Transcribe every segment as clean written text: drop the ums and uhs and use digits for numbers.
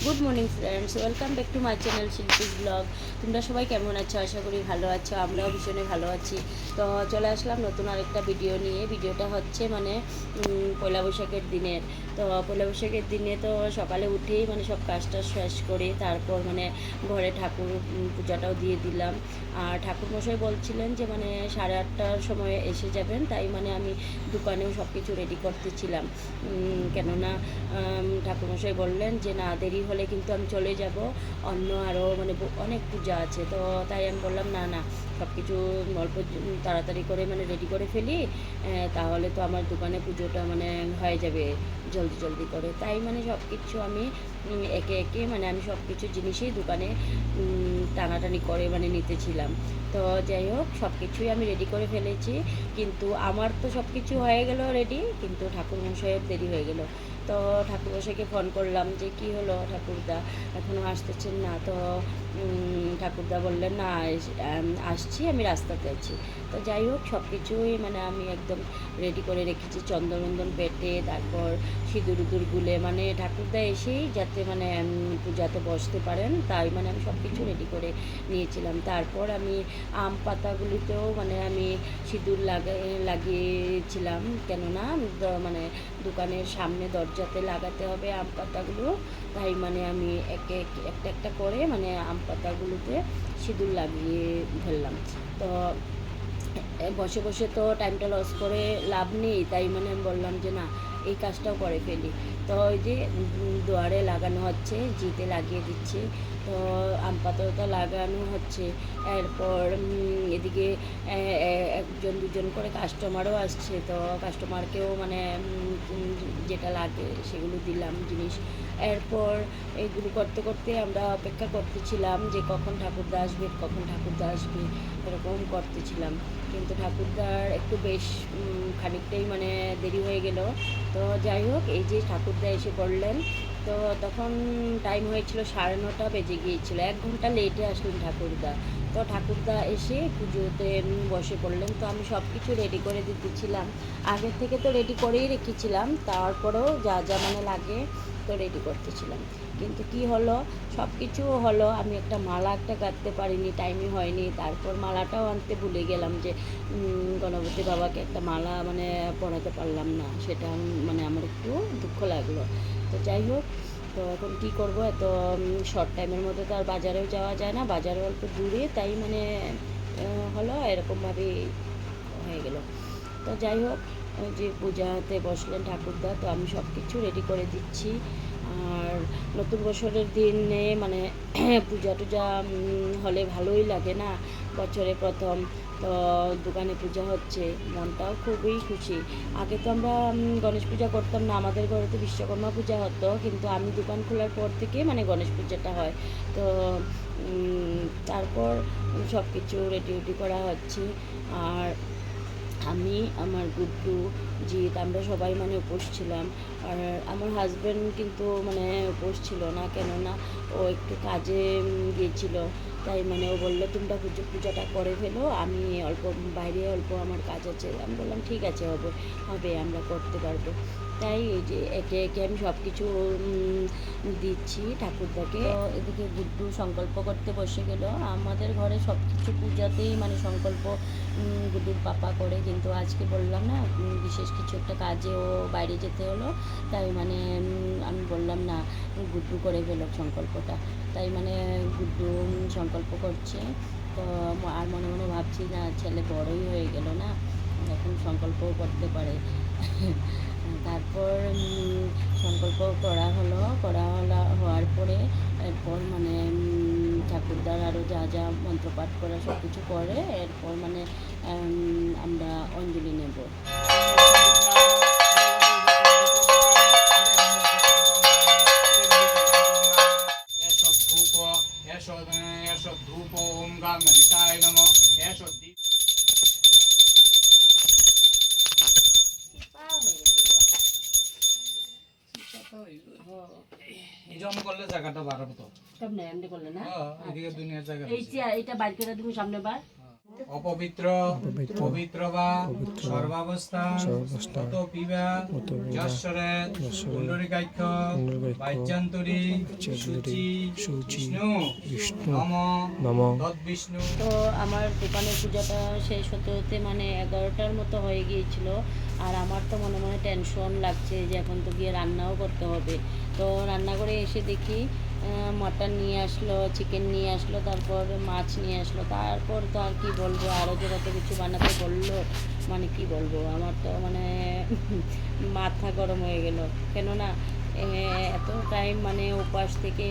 Good morning friends, welcome back to my channel Shilpi's blog. তোমরা সবাই কেমন আছো? আশা করি ভালো আছো, আমরাও ভীষণই ভালো আছি। তো চলে আসলাম নতুন আরেকটা ভিডিও নিয়ে। ভিডিওটা হচ্ছে পয়লা বৈশাখের দিনের। তো পয়লা বৈশাখের দিনে তো সকালে উঠেই সব কাজটা শেষ করে তারপর ঘরে ঠাকুর পূজাটাও দিয়ে দিলাম। আর ঠাকুরমশাই বলছিলেন যে 8:30টার সময় এসে যাবেন, তাই আমি দোকানেও সব কিছু রেডি করতেছিলাম। কেননা ঠাকুরমশাই বললেন যে না, দেরি হলে কিন্তু আমি চলে যাব, অন্য আরও অনেক পূজা আছে। তো তাই আমি বললাম না না, সব কিছু অল্প তাড়াতাড়ি করে রেডি করে ফেলি, তাহলে তো আমার দোকানে পুজোটা হয়ে যাবে জলদি জলদি করে। তাই সব কিছু আমি একে একে আমি সব কিছু জিনিসই দোকানে টানাটানি করে নিতেছিলাম। তো যাই হোক, সব কিছুই আমি রেডি করে ফেলেছি, কিন্তু আমার তো সব কিছু হয়ে গেল রেডি, কিন্তু ঠাকুরমশাইয়ের দেরি হয়ে গেল। তো ঠাকুরমশাইকে ফোন করলাম যে কি হলো ঠাকুরদা, এখনও আসতেছেন না? তো ঠাকুরদা বললেন না, আসছি, আমি রাস্তাতে আছি। তো যাই হোক, সব কিছুই আমি একদম রেডি করে রেখেছি, চন্দন বেটে, তারপর সিঁদুর উদুর গুলে, ঠাকুরদা এসেই যাতে পূজাতে বসতে পারেন, তাই আমি সব কিছু রেডি করে নিয়েছিলাম। তারপর আমি আম পাতাগুলিতেও আমি সিঁদুর লাগিয়েছিলাম, কেননা দোকানের সামনে দরজাতে লাগাতে হবে আম পাতাগুলো। তাই আমি একে একটা একটা করে আম পাতাগুলোতে সিঁদুর লাগিয়ে ফেললাম। তো বসে বসে তো টাইমটা লস করে লাভ নেই, তাই আমি বললাম যে না, এই কাজটাও করে ফেলি। তো ওই যে দুয়ারে লাগানো হচ্ছে, জিতে লাগিয়ে দিচ্ছি। তো আম পাতাটা লাগানো হচ্ছে, এরপর এদিকে একজন দুজন করে কাস্টমারও আসছে। তো কাস্টমারকেও যেটা লাগে সেগুলো দিলাম জিনিস। এরপর এইগুলো করতে করতে আমরা অপেক্ষা করতেছিলাম যে কখন ঠাকুরদা আসবে, এরকম করতেছিলাম। কিন্তু ঠাকুরদার একটু বেশ খানিকটাই দেরি হয়ে গেল। তো যাই হোক, এই যে ঠাকুরদা এসে পড়লেন। তো তখন টাইম হয়েছিল 9:30 বেজে গিয়েছিল, 1 ঘন্টা লেটে আসলেন ঠাকুরদা। তো ঠাকুরদা এসে পুজোতে বসে পড়লেন। তো আমি সব কিছু রেডি করে দিতেছিলাম, আগের থেকে তো রেডি করেই রেখেছিলাম, তারপরেও যা যা লাগে তো রেডি করতেছিলাম। কিন্তু কি হলো, সব কিছু হলো, আমি একটা মালা গাঁথতে পারিনি, টাইমই হয়নি। তারপর মালাটাও আনতে ভুলে গেলাম, যে গণপতি বাবাকে একটা মালা পরাতে পারলাম না, সেটা আমার একটু দুঃখ লাগলো। তো যাই হোক, তো এখন কী করব, এত শর্ট টাইমের মধ্যে তো আর বাজারেও যাওয়া যায় না, বাজারে অল্প দূরে, তাই হলো এরকমভাবেই হয়ে গেল। তো যাই হোক, ওই যে পূজাতে বসলেন ঠাকুরদা, তো আমি সব কিছু রেডি করে দিচ্ছি। আর নতুন বছরের দিনে পূজা টুজা হলে ভালোই লাগে না, বছরে প্রথম। তো দোকানে পূজা হচ্ছে, মনটাও খুবই খুশি। আগে তো আমরা গণেশ পূজা করতাম না, আমাদের ঘরে তো বিশ্বকর্মা পূজা হতো, কিন্তু আমি দোকান খোলার পর থেকে গণেশ পূজাটা হয়। তো তারপর সব কিছু রেডি করা হচ্ছে। আর আমি, আমার গুড্ডু, জিৎ, আমরা সবাই উপোস ছিলাম। আর আমার হাজব্যান্ড কিন্তু উপোস ছিল না, কেননা ও একটু কাজে গিয়েছিল। তাই ও বললো তোমরা পূজাটা করে ফেলো, আমি বাইরে অল্প আমার কাজ আছে। আমি বললাম ঠিক আছে, হবে, আমরা করতে পারবো। তাই এই যে একে একে আমি সব কিছু দিচ্ছি ঠাকুরদাকে। তো এদিকে গুড্ডু সংকল্প করতে বসে গেল। আমাদের ঘরে সব কিছু পূজাতেই সংকল্প গুড্ডুর পাপা করে, কিন্তু আজকে বললাম না, বিশেষ কিছু একটা কাজে ও বাইরে যেতে হলো, তাই আমি বললাম না, গুড্ডু করে ফেলো সংকল্পটা। তাই গুড্ডু সংকল্প করছে। তো আর মনে মনে ভাবছি না, ছেলে বড়ই হয়ে গেল না, এখন সংকল্পও করতে পারে। তারপর সংকল্প হওয়ার পরে এরপর ঠাকুরদার আরও যা যা মন্ত্রপাঠ করা সব কিছু করে, এরপর আমরা অঞ্জলি নেব। ধূপ ওম গাং গণেশায় নমঃ। করলে জায়গাটা বাড়াবো তো, এদিকে দুনিয়ার জায়গা এইটা বাইর করে তুমি সামনে বার। অপবিত্র পবিত্র বা সর্বাবস্থা তত পিবা যশ্বরে পুণ্ডরিকাক্ষ বাহ্যান্তরী শুচি বিষ্ণু নম তদ্বিষ্ণু। তো আমার দোকানের পূজাটা শেষ হতে হতে মানে 11টার মতো হয়ে গিয়েছিল। আর আমার তো মনে মনে টেনশন লাগছে যে এখন তো গিয়ে রান্নাও করতে হবে। তো রান্না করে এসে দেখি মাটন নিয়ে আসলো, চিকেন নিয়ে আসলো, তারপর মাছ নিয়ে আসলো। তারপর তো আর কি বলবো, আরও যে কত কিছু বানাতে বললো, মানে কি বলবো, আমার তো মানে মাথা গরম হয়ে গেল। কেননা এত টাইম মানে উপাস থেকে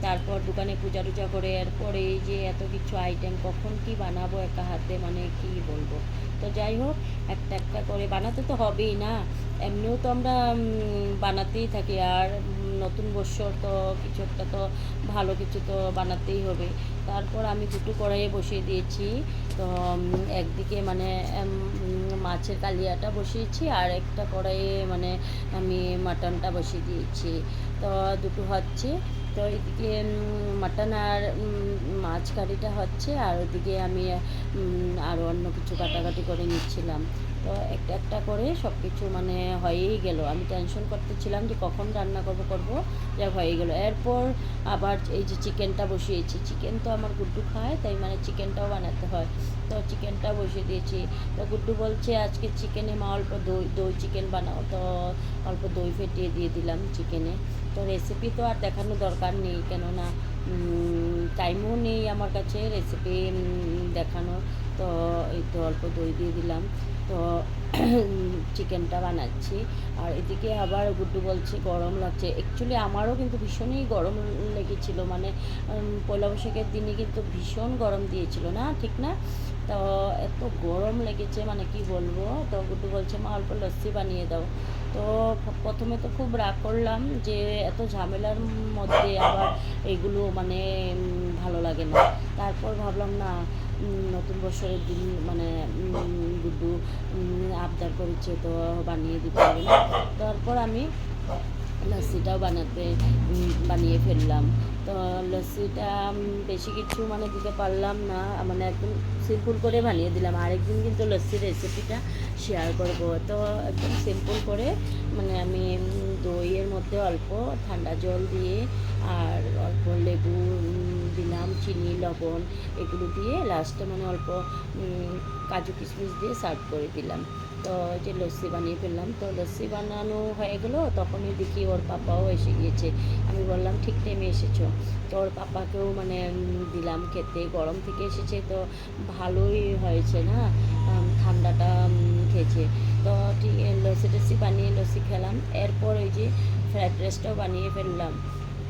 তারপর দোকানে পূজা টুজা করে এরপরে এই যে এত কিছু আইটেম কখন কি বানাবো একা হাতে, মানে কি বলবো। তো যাই হোক, একটা একটা করে বানাতে তো হবেই না, এমনিও তো আমরা বানাতেই থাকি। আর নতুন বৎসর তো কিছু একটা তো ভালো কিছু তো বানাতেই হবে। তারপর আমি দুটো কড়াইয়ে বসিয়ে দিয়েছি। তো একদিকে মানে মাছের কালিয়াটা বসিয়েছি, আর একটা কড়াইয়ে মানে আমি মাটনটা বসিয়ে দিয়েছি। তো দুটো হচ্ছে, তো এদিকে মাটন আর মাছ কারিটা হচ্ছে, আর ওদিকে আমি আরও অন্য কিছু কাটাকাটি করে নিচ্ছিলাম। তো একটা একটা করে সব কিছু মানে হয়েই গেল। আমি টেনশন করতেছিলাম যে কখন রান্না করব, যা হয়ে গেল। এরপর আবার এই যে চিকেনটা বসিয়েছি, চিকেন তো আমার গুড্ডু খায়, তাই মানে চিকেনটাও বানাতে হয়। তো চিকেনটা বসিয়ে দিয়েছি। তো গুড্ডু বলছে আজকে চিকেনে মা অল্প দই চিকেন বানাও, তো অল্প দই ফেটিয়ে দিয়ে দিলাম চিকেনে। তো রেসিপি তো আর দেখানোর দরকার নেই, কেননা টাইমও নেই আমার কাছে রেসিপি দেখানোর। তো এই তো অল্প দই দিয়ে দিলাম। তো চিকেনটা বানাচ্ছি। আর এদিকে আবার গুড্ডু বলছে গরম লাগছে। অ্যাকচুয়ালি আমারও কিন্তু ভীষণই গরম লেগেছিলো, মানে পয়লা বৈশাখের দিনে কিন্তু ভীষণ গরম দিয়েছিল না, ঠিক না? তো এত গরম লেগেছে মানে কি বলবো। তো গুড্ডু বলছে মা অল্প লস্যি বানিয়ে দাও। তো প্রথমে তো খুব রাগ করলাম যে এত ঝামেলার মধ্যে আবার এগুলো মানে ভালো লাগে না। তারপর ভাবলাম না, নতুন বছরের দিন মানে গুড্ডু আবদার করেছে তো বানিয়ে দিতে হবে না। তারপর আমি লস্যিটাও বানিয়ে ফেললাম। তো লস্যিটা বেশি কিছু মানে দিতে পারলাম না, মানে একদম সিম্পল করে বানিয়ে দিলাম। আরেকদিন কিন্তু লস্যির রেসিপিটা শেয়ার করব। তো একদম সিম্পল করে মানে আমি দইয়ের মধ্যে অল্প ঠান্ডা জল দিয়ে আর অল্প লেবু দিলাম, চিনি লবণ এগুলো দিয়ে লাস্টে মানে অল্প কাজু কিশমিশ দিয়ে সার্ভ করে দিলাম। তো যে লস্যি বানিয়ে ফেললাম। তো লস্যি বানানো হয়ে গেলো, তখনই দেখি ওর পাপাও এসে গিয়েছে। আমি বললাম ঠিক টাইমে এসেছো। তো ওর পাপাকেও মানে দিলাম খেতে, গরম থেকে এসেছে তো ভালোই হয়েছে না, ঠান্ডাটা খেয়েছে। তো ঠিক লস্যি টস্যি বানিয়ে লস্যি খেলাম। এরপর ওই যে ফ্রাইড রাইসটাও বানিয়ে ফেললাম।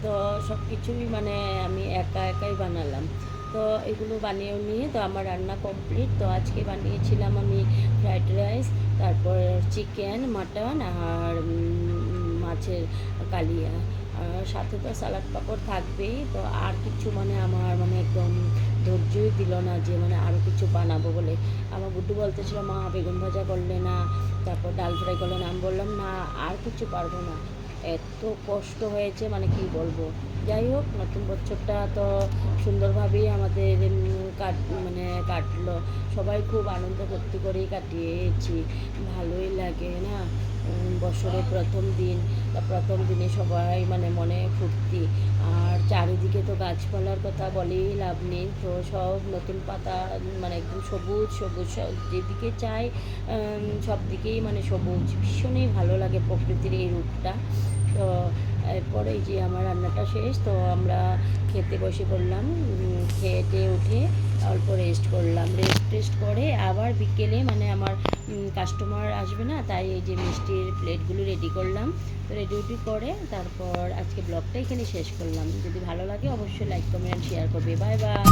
তো সব কিছুই মানে আমি একাই বানালাম। তো এগুলো বানিয়েও নিয়ে তো আমার রান্না কমপ্লিট। তো আজকে বানিয়েছিলাম আমি ফ্রাইড রাইস, তারপর চিকেন, মাটন আর মাছের কালিয়া, আর সাথে তো স্যালাড পাঁপড় থাকবেই। তো আর কিছু মানে আমার মানে একদম ধৈর্যই দিল না যে মানে আরও কিছু বানাবো বলে। আমার গুড্ডু বলতেছিল মা বেগুন ভাজা করলে না, তারপর ডাল ফ্রাই করলে না। আমি বললাম না, আর কিছু পারবো না, এত কষ্ট হয়েছে মানে কি বলবো। যাই হোক, নতুন বছরটা তো সুন্দরভাবেই আমাদের কাটলো। সবাই খুব আনন্দ ফুর্তি করেই কাটিয়েছি, ভালোই লাগে না। বছরের প্রথম দিনে সবাই মানে মনে ফুর্তি। আর চারিদিকে তো গাছপালার কথা বলেই লাভ নেই। তো সব নতুন পাতা মানে একদম সবুজ সবুজ, যেদিকে চাই সব দিকেই মানে সবুজ, ভীষণই ভালো লাগে প্রকৃতির এই রূপটা। তো এরপরে এই যে আমার রান্নাটা শেষ, তো আমরা খেতে বসে পড়লাম। খেতে উঠে অল্প রেস্ট করলাম, রেস্ট করে আবার বিকেলে মানে আমার কাস্টমার আসবে না, তাই এই যে মিষ্টির প্লেটগুলো রেডি করলাম। তো রেডি করে তারপর আজকে ব্লগটা এখানে শেষ করলাম। যদি ভালো লাগে অবশ্যই লাইক কমেন্ট শেয়ার করবে। Bye bye.